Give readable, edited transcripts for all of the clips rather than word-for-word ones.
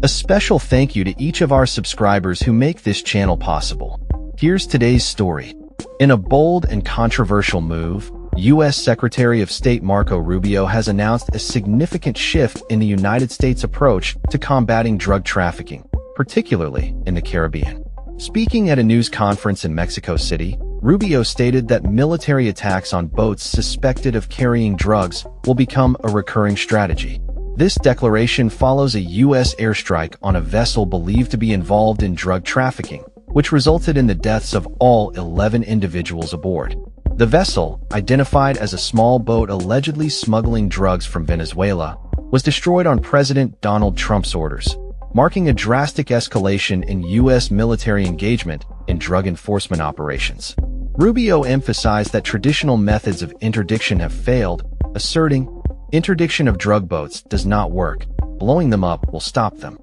A special thank you to each of our subscribers who make this channel possible. Here's today's story. In a bold and controversial move, U.S. Secretary of State Marco Rubio has announced a significant shift in the United States' approach to combating drug trafficking, particularly in the Caribbean. Speaking at a news conference in Mexico City, Rubio stated that military attacks on boats suspected of carrying drugs will become a recurring strategy. This declaration follows a U.S. airstrike on a vessel believed to be involved in drug trafficking, which resulted in the deaths of all 11 individuals aboard. The vessel, identified as a small boat allegedly smuggling drugs from Venezuela, was destroyed on President Donald Trump's orders, marking a drastic escalation in U.S. military engagement in drug enforcement operations. Rubio emphasized that traditional methods of interdiction have failed, asserting, "Interdiction of drug boats does not work. Blowing them up will stop them."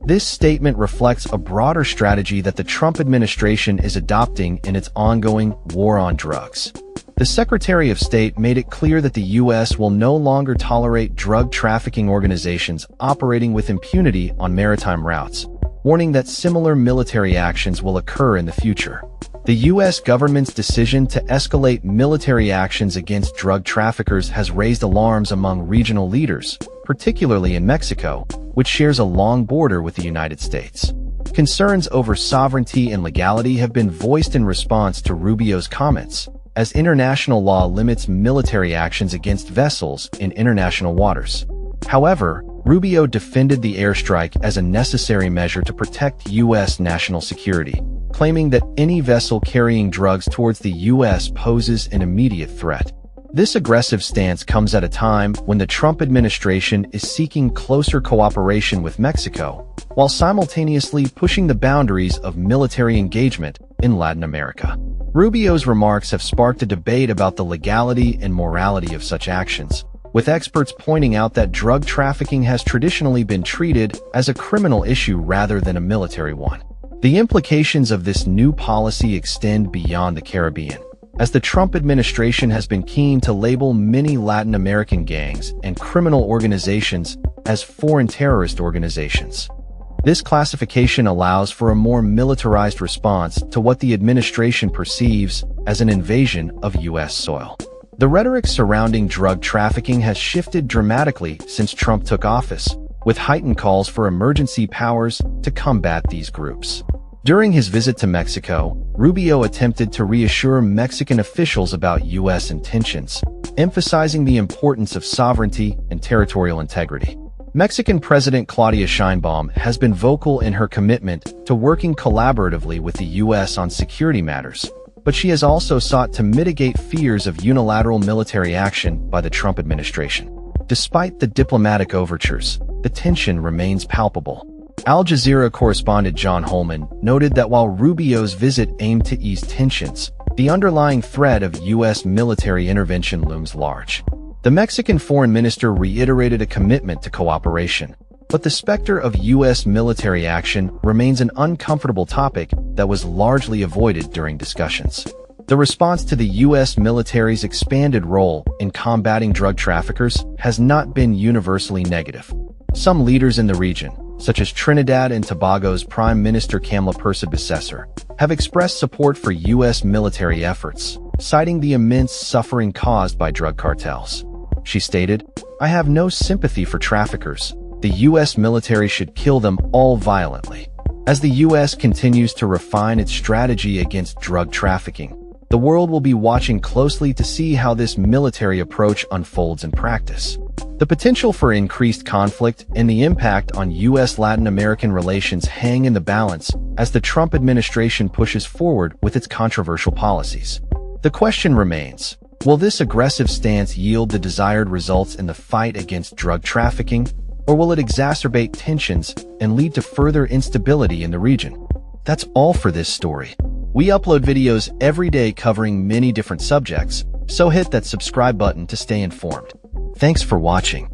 This statement reflects a broader strategy that the Trump administration is adopting in its ongoing war on drugs. The Secretary of State made it clear that the U.S. will no longer tolerate drug trafficking organizations operating with impunity on maritime routes, warning that similar military actions will occur in the future. The U.S. government's decision to escalate military actions against drug traffickers has raised alarms among regional leaders, particularly in Mexico, which shares a long border with the United States. Concerns over sovereignty and legality have been voiced in response to Rubio's comments, as international law limits military actions against vessels in international waters. However, Rubio defended the airstrike as a necessary measure to protect U.S. national security, claiming that any vessel carrying drugs towards the U.S. poses an immediate threat. This aggressive stance comes at a time when the Trump administration is seeking closer cooperation with Mexico, while simultaneously pushing the boundaries of military engagement in Latin America. Rubio's remarks have sparked a debate about the legality and morality of such actions, with experts pointing out that drug trafficking has traditionally been treated as a criminal issue rather than a military one. The implications of this new policy extend beyond the Caribbean, as the Trump administration has been keen to label many Latin American gangs and criminal organizations as foreign terrorist organizations. This classification allows for a more militarized response to what the administration perceives as an invasion of U.S. soil. The rhetoric surrounding drug trafficking has shifted dramatically since Trump took office, with heightened calls for emergency powers to combat these groups. During his visit to Mexico, Rubio attempted to reassure Mexican officials about U.S. intentions, emphasizing the importance of sovereignty and territorial integrity. Mexican President Claudia Sheinbaum has been vocal in her commitment to working collaboratively with the U.S. on security matters, but she has also sought to mitigate fears of unilateral military action by the Trump administration. Despite the diplomatic overtures, the tension remains palpable. Al Jazeera correspondent John Holman noted that while Rubio's visit aimed to ease tensions, the underlying threat of U.S. military intervention looms large. The Mexican foreign minister reiterated a commitment to cooperation, but the specter of U.S. military action remains an uncomfortable topic that was largely avoided during discussions. The response to the U.S. military's expanded role in combating drug traffickers has not been universally negative. Some leaders in the region, such as Trinidad and Tobago's Prime Minister Kamla Persad-Bissessar, have expressed support for U.S. military efforts, citing the immense suffering caused by drug cartels. She stated, "I have no sympathy for traffickers. The U.S. military should kill them all violently." As the U.S. continues to refine its strategy against drug trafficking, the world will be watching closely to see how this military approach unfolds in practice. The potential for increased conflict and the impact on U.S.-Latin American relations hang in the balance as the Trump administration pushes forward with its controversial policies. The question remains, will this aggressive stance yield the desired results in the fight against drug trafficking, or will it exacerbate tensions and lead to further instability in the region? That's all for this story. We upload videos every day covering many different subjects, so hit that subscribe button to stay informed. Thanks for watching.